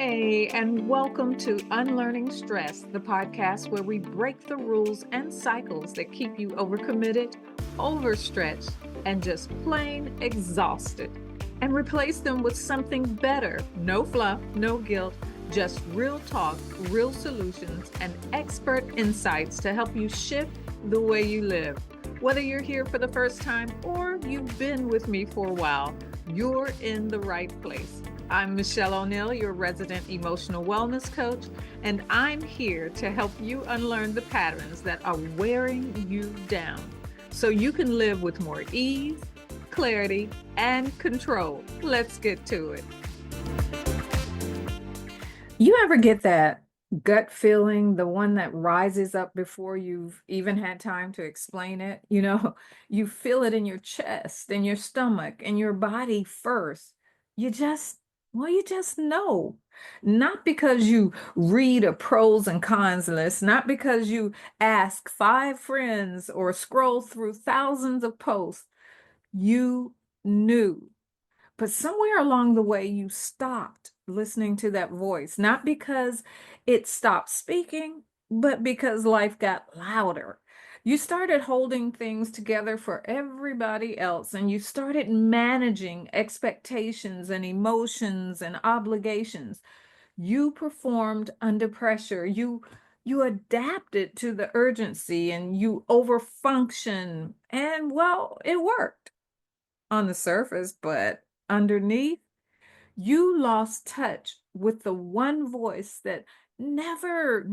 Hey, and welcome to Unlearning Stress, the podcast where we break the rules and cycles that keep you overcommitted, overstretched, and just plain exhausted, and replace them with something better. No fluff, no guilt, just real talk, real solutions, and expert insights to help you shift the way you live. Whether you're here for the first time or you've been with me for a while, you're in the right place. I'm Mischelle O'Neill, your resident emotional wellness coach, and I'm here to help you unlearn the patterns that are wearing you down so you can live with more ease, clarity, and control. Let's get to it. You ever get that gut feeling, the one that rises up before you've even had time to explain it? You feel it in your chest, in your stomach, in your body first. You just, you just know. Not because you read a pros and cons list, not because you ask 5 friends or scroll through thousands of posts. You knew. But somewhere along the way, you stopped listening to that voice, not because it stopped speaking, but because life got louder. You started holding things together for everybody else, and you started managing expectations and emotions and obligations. You performed under pressure. You adapted to the urgency and you overfunction. And well, it worked on the surface, but underneath, you lost touch with the one voice that never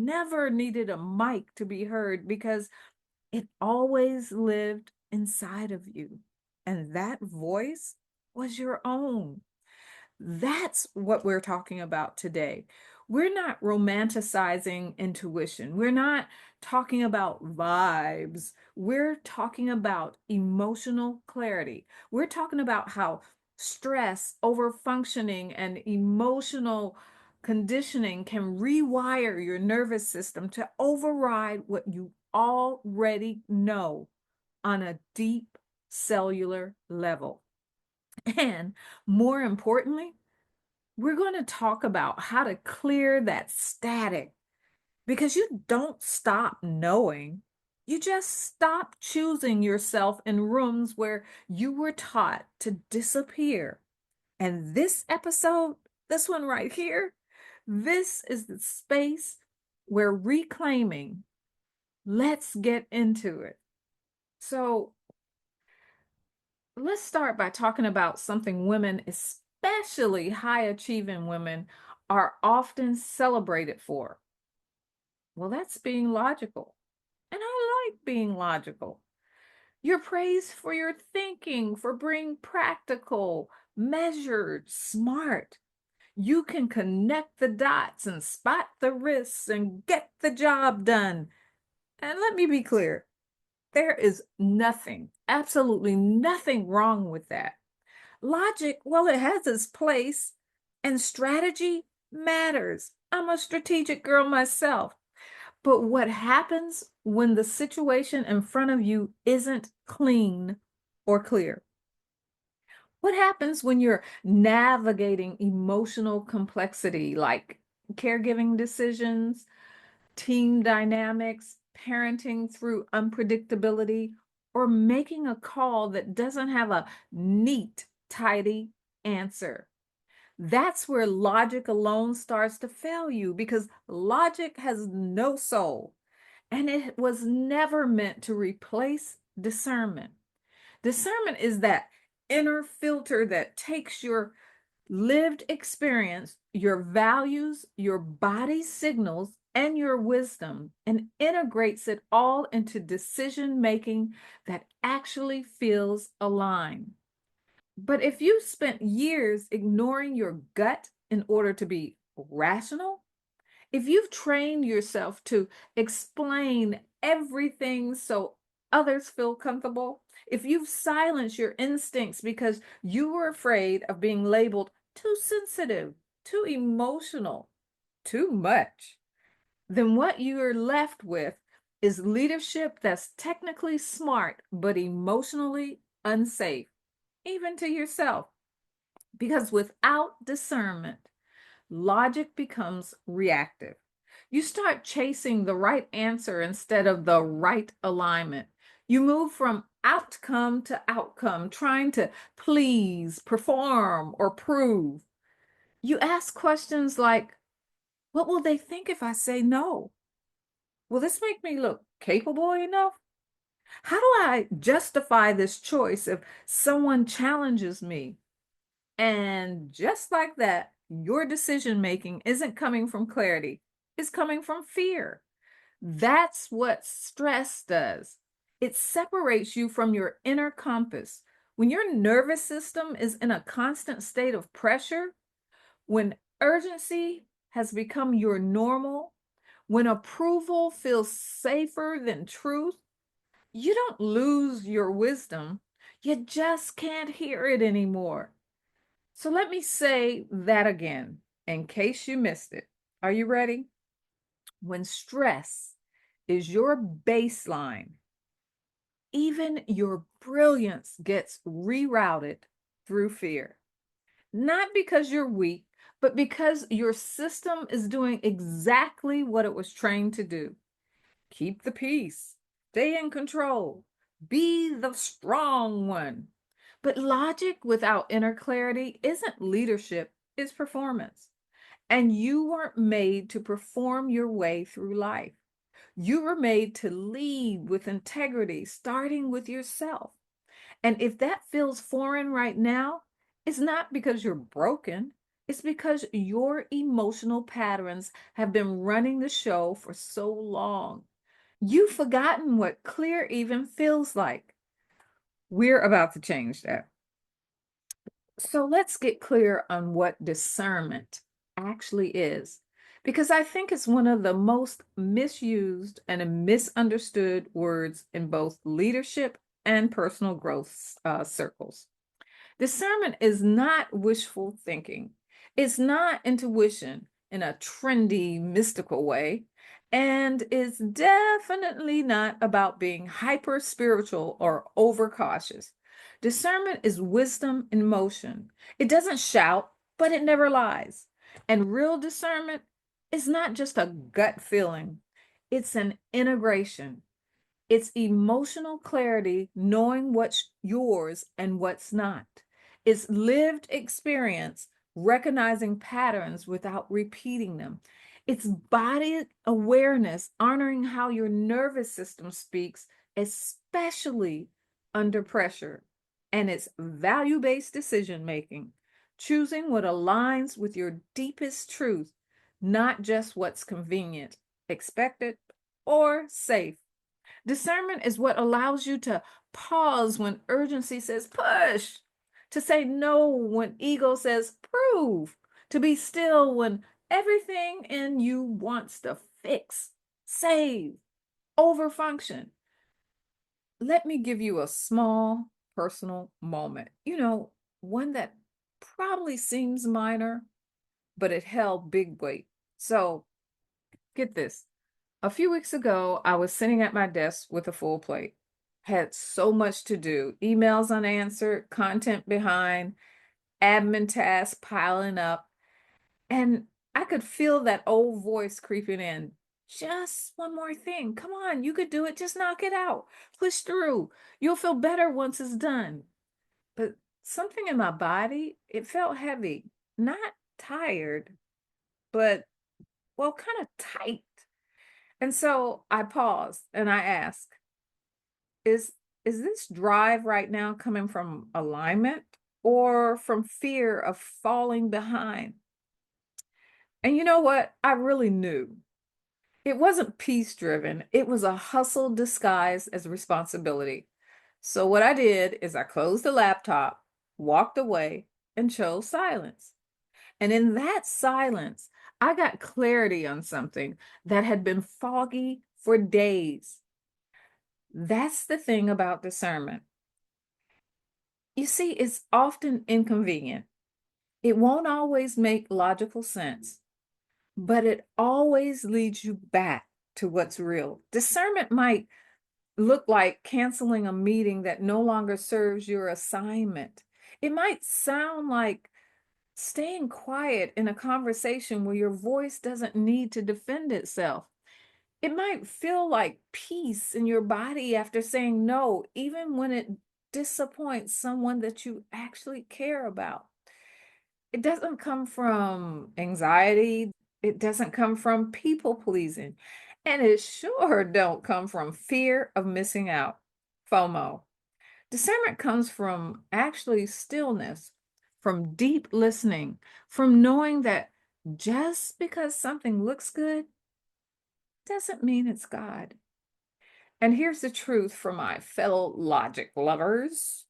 needed a mic to be heard because it always lived inside of you. And that voice was your own. That's what we're talking about today. We're not romanticizing intuition. We're not talking about vibes. We're talking about emotional clarity. We're talking about how stress, overfunctioning, and emotional conditioning can rewire your nervous system to override what you already know on a deep cellular level. And more importantly, we're going to talk about how to clear that static because you don't stop knowing. You just stop choosing yourself in rooms where you were taught to disappear. And this episode, this one right here, this is the space we're reclaiming. Let's get into it. So, let's start by talking about something women, especially high achieving women, are often celebrated for. Well, that's being logical. And I like being logical. You're praised for your thinking, for being practical, measured, smart. You can connect the dots and spot the risks and get the job done. And let me be clear, there is nothing, absolutely nothing wrong with that. Logic, well, it has its place, and strategy matters. I'm a strategic girl myself. But what happens when the situation in front of you isn't clean or clear? What happens when you're navigating emotional complexity like caregiving decisions, team dynamics, parenting through unpredictability, or making a call that doesn't have a neat, tidy answer? That's where logic alone starts to fail you because logic has no soul and it was never meant to replace discernment. Discernment is that inner filter that takes your lived experience, your values, your body signals, and your wisdom and integrates it all into decision making that actually feels aligned. But if you spent years ignoring your gut in order to be rational, if you've trained yourself to explain everything so others feel comfortable, if you've silenced your instincts because you were afraid of being labeled too sensitive, too emotional, too much, then what you're left with is leadership that's technically smart but emotionally unsafe, even to yourself. Because without discernment, logic becomes reactive. You start chasing the right answer instead of the right alignment. You move from outcome to outcome, trying to please, perform, or prove. You ask questions like, what will they think if I say no? Will this make me look capable enough? How do I justify this choice if someone challenges me? And just like that, your decision making isn't coming from clarity, it's coming from fear. That's what stress does. It separates you from your inner compass. When your nervous system is in a constant state of pressure, when urgency has become your normal, when approval feels safer than truth, you don't lose your wisdom. You just can't hear it anymore. So let me say that again in case you missed it. Are you ready? When stress is your baseline, even your brilliance gets rerouted through fear. Not because you're weak, but because your system is doing exactly what it was trained to do. Keep the peace, stay in control, be the strong one. But logic without inner clarity isn't leadership, it's performance. And you weren't made to perform your way through life. You were made to lead with integrity, starting with yourself. And if that feels foreign right now, it's not because you're broken. It's because your emotional patterns have been running the show for so long. You've forgotten what clear even feels like. We're about to change that. So let's get clear on what discernment actually is, because I think it's one of the most misused and misunderstood words in both leadership and personal growth circles. Discernment is not wishful thinking. It's not intuition in a trendy, mystical way. And it's definitely not about being hyper spiritual or overcautious. Discernment is wisdom in motion. It doesn't shout, but it never lies. And real discernment is not just a gut feeling, it's an integration. It's emotional clarity, knowing what's yours and what's not. It's lived experience, recognizing patterns without repeating them. It's body awareness, honoring how your nervous system speaks, especially under pressure. And it's value based decision making, choosing what aligns with your deepest truth, not just what's convenient, expected, or safe. Discernment is what allows you to pause when urgency says push, to say no when ego says prove, to be still when everything in you wants to fix, save, overfunction. Let me give you a small personal moment, one that probably seems minor, but it held big weight. So get this. A few weeks ago, I was sitting at my desk with a full plate. Had so much to do, emails unanswered, content behind, admin tasks piling up, and I could feel that old voice creeping in. Just one more thing. Come on, you could do it. Just knock it out. Push through. You'll feel better once it's done. But something in my body, it felt heavy, not tired, but well, kind of tight. And so I paused and I asked, is is this drive right now coming from alignment or from fear of falling behind? And you know what? I really knew. It wasn't peace driven. It was a hustle disguised as responsibility. So what I did is I closed the laptop, walked away, and chose silence. And in that silence, I got clarity on something that had been foggy for days. That's the thing about discernment. You see, it's often inconvenient. It won't always make logical sense, but it always leads you back to what's real. Discernment might look like canceling a meeting that no longer serves your assignment. It might sound like Staying quiet in a conversation where your voice doesn't need to defend itself. It might feel like peace in your body after saying no, even when it disappoints someone that you actually care about. It doesn't come from anxiety. It doesn't come from people pleasing. And it sure don't come from fear of missing out, FOMO. Discernment comes from actually stillness, from deep listening, from knowing that just because something looks good doesn't mean it's God. And here's the truth for my fellow logic lovers: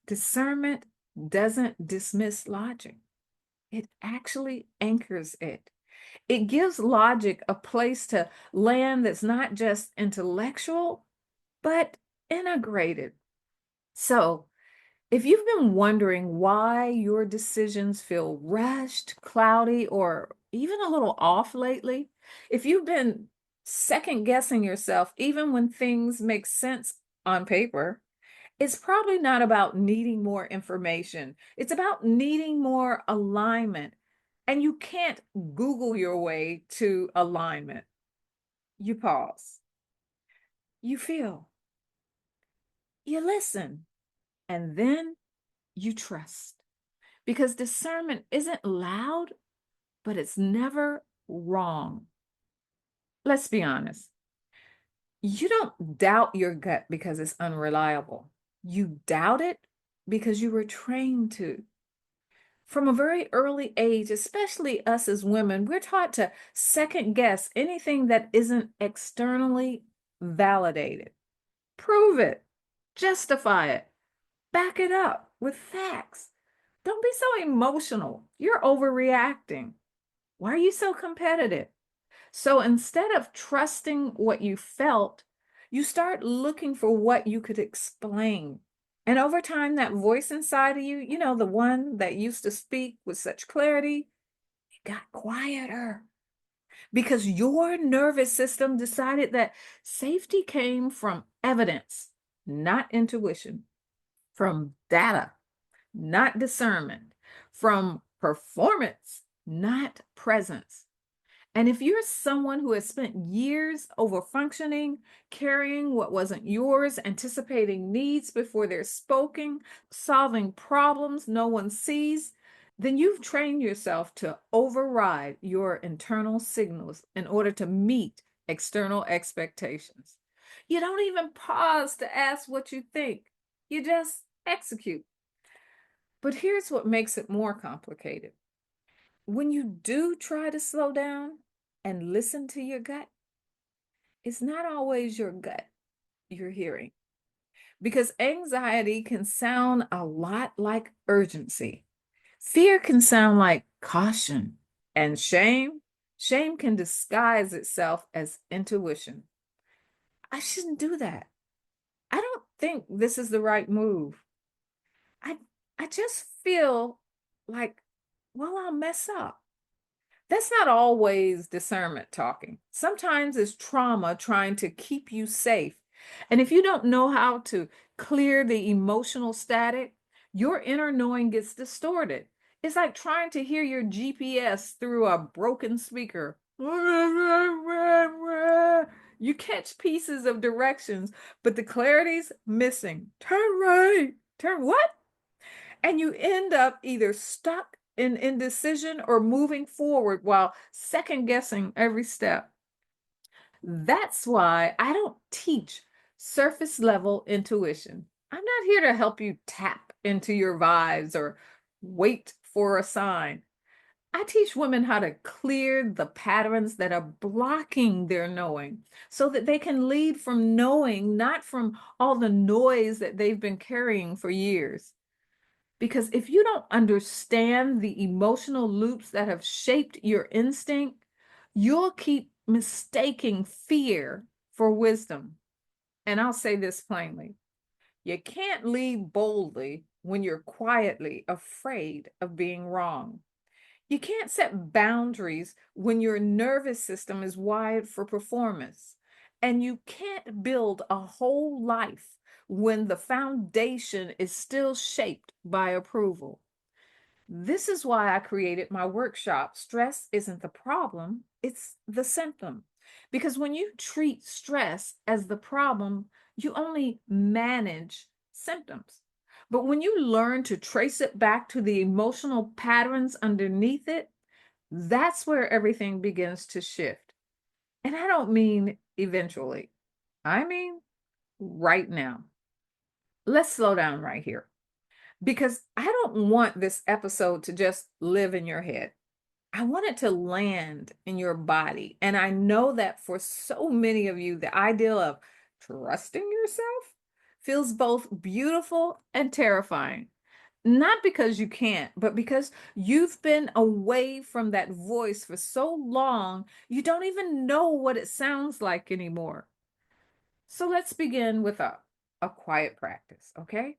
discernment doesn't dismiss logic, it actually anchors it. It gives logic a place to land that's not just intellectual, but integrated. So, if you've been wondering why your decisions feel rushed, cloudy, or even a little off lately, if you've been second guessing yourself, even when things make sense on paper, it's probably not about needing more information. It's about needing more alignment. And you can't Google your way to alignment. You pause, you feel, you listen, and then you trust. Because discernment isn't loud, but it's never wrong. Let's be honest. You don't doubt your gut because it's unreliable. You doubt it because you were trained to. From a very early age, especially us as women, we're taught to second guess anything that isn't externally validated. Prove it, justify it, back it up with facts. Don't be so emotional. You're overreacting. Why are you so competitive? So instead of trusting what you felt, you start looking for what you could explain. And over time, that voice inside of you, the one that used to speak with such clarity, it got quieter because your nervous system decided that safety came from evidence, not intuition, from data, not discernment, from performance, not presence. And if you're someone who has spent years over functioning, carrying what wasn't yours, anticipating needs before they're spoken, solving problems no one sees, then you've trained yourself to override your internal signals in order to meet external expectations. You don't even pause to ask what you think, you just execute. But here's what makes it more complicated. When you do try to slow down and listen to your gut, it's not always your gut you're hearing, because anxiety can sound a lot like urgency. Fear can sound like caution, and shame can disguise itself as intuition. I shouldn't do that. I don't think this is the right move. I I just feel like, well, I'll mess up. That's not always discernment talking. Sometimes it's trauma trying to keep you safe. And if you don't know how to clear the emotional static, your inner knowing gets distorted. It's like trying to hear your GPS through a broken speaker. You catch pieces of directions, but the clarity's missing. Turn right. Turn what? And you end up either stuck in indecision or moving forward while second guessing every step. That's why I don't teach surface level intuition. I'm not here to help you tap into your vibes or wait for a sign. I teach women how to clear the patterns that are blocking their knowing so that they can lead from knowing, not from all the noise that they've been carrying for years. Because if you don't understand the emotional loops that have shaped your instinct, you'll keep mistaking fear for wisdom. And I'll say this plainly: you can't lead boldly when you're quietly afraid of being wrong. You can't set boundaries when your nervous system is wired for performance. And you can't build a whole life when the foundation is still shaped by approval. This is why I created my workshop. Stress isn't the problem, it's the symptom. Because when you treat stress as the problem, you only manage symptoms. But when you learn to trace it back to the emotional patterns underneath it, that's where everything begins to shift. And I don't mean eventually, I mean right now. Let's slow down right here because I don't want this episode to just live in your head. I want it to land in your body. And I know that for so many of you, the idea of trusting yourself feels both beautiful and terrifying. Not because you can't, but because you've been away from that voice for so long, you don't even know what it sounds like anymore. So let's begin with a quiet practice, okay?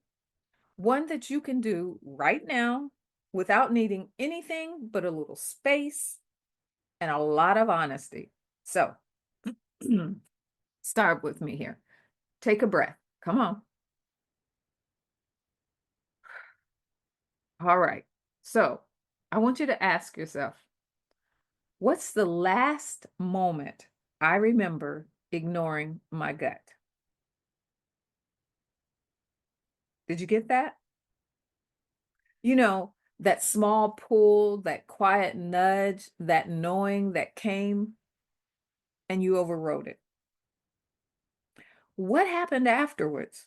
One that you can do right now without needing anything but a little space and a lot of honesty. So start with me here. Take a breath. Come on. All right. So I want you to ask yourself, what's the last moment I remember ignoring my gut? Did you get that? You know, that small pull, that quiet nudge, that knowing that came and you overrode it. What happened afterwards?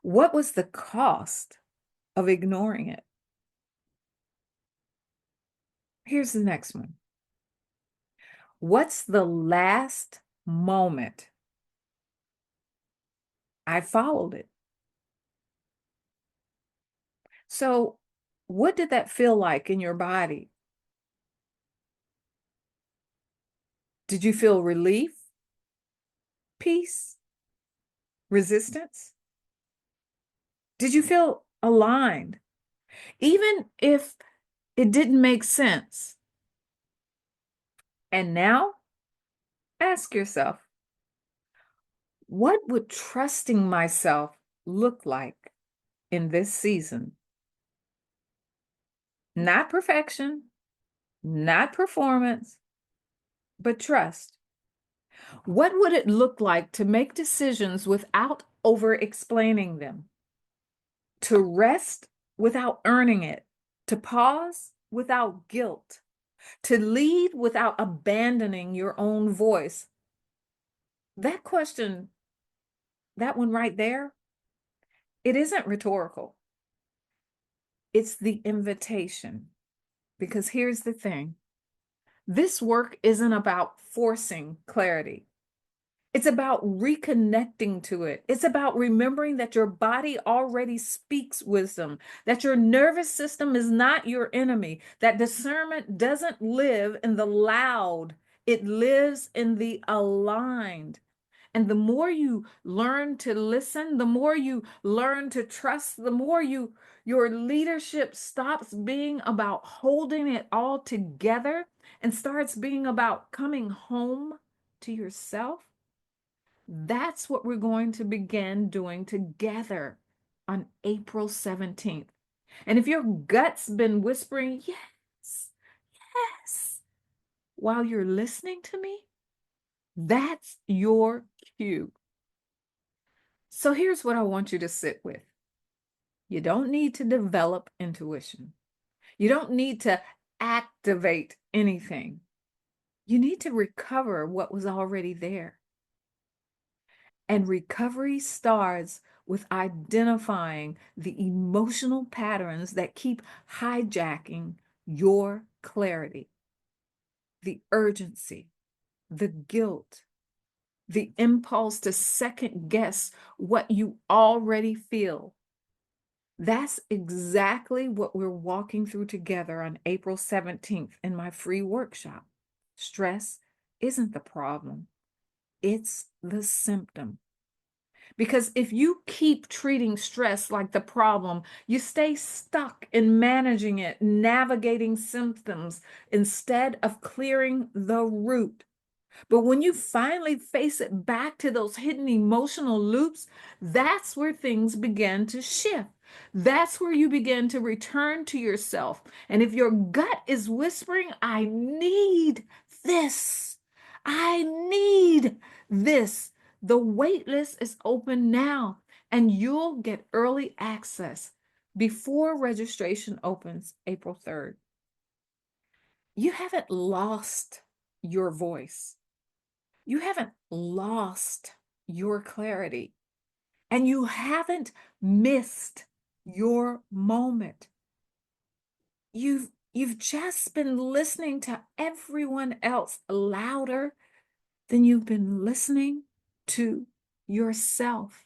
What was the cost of ignoring it? Here's the next one. What's the last moment I followed it? So, what did that feel like in your body? Did you feel relief, peace, resistance? Did you feel aligned? Even if it didn't make sense. And now, ask yourself, what would trusting myself look like in this season? Not perfection, not performance, but trust. What would it look like to make decisions without over explaining them? To rest without earning it, to pause without guilt, to lead without abandoning your own voice? That question, that one right there, it isn't rhetorical. It's the invitation. Because here's the thing, this work isn't about forcing clarity. It's about reconnecting to it. It's about remembering that your body already speaks wisdom, that your nervous system is not your enemy, that discernment doesn't live in the loud, it lives in the aligned. And the more you learn to listen, the more you learn to trust, the more your leadership stops being about holding it all together and starts being about coming home to yourself. That's what we're going to begin doing together on April 17th. And if your gut's been whispering, yes, yes, while you're listening to me, that's your cue. So here's what I want you to sit with. You don't need to develop intuition. You don't need to activate anything. You need to recover what was already there. And recovery starts with identifying the emotional patterns that keep hijacking your clarity, the urgency, the guilt, the impulse to second guess what you already feel. That's exactly what we're walking through together on April 17th in my free workshop. Stress isn't the problem, it's the symptom. Because if you keep treating stress like the problem, you stay stuck in managing it, navigating symptoms instead of clearing the root. But when you finally face it back to those hidden emotional loops, that's where things begin to shift. That's where you begin to return to yourself. And if your gut is whispering, I need this, I need this, the wait list is open now, and you'll get early access before registration opens April 3rd. You haven't lost your voice. You haven't lost your clarity, and you haven't missed your moment. You've just been listening to everyone else louder than you've been listening to yourself.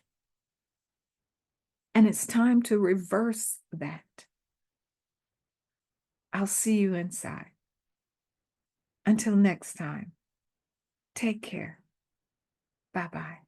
And it's time to reverse that. I'll see you inside. Until next time, take care. Bye-bye.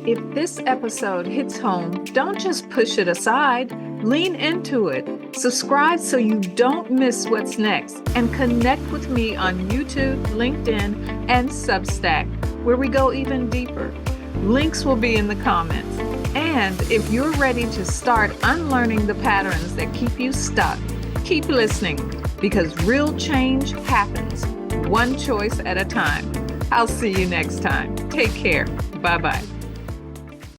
If this episode hits home, don't just push it aside. Lean into it. Subscribe so you don't miss what's next. And connect with me on YouTube, LinkedIn, and Substack, where we go even deeper. Links will be in the comments. And if you're ready to start unlearning the patterns that keep you stuck, keep listening, because real change happens one choice at a time. I'll see you next time. Take care. Bye-bye.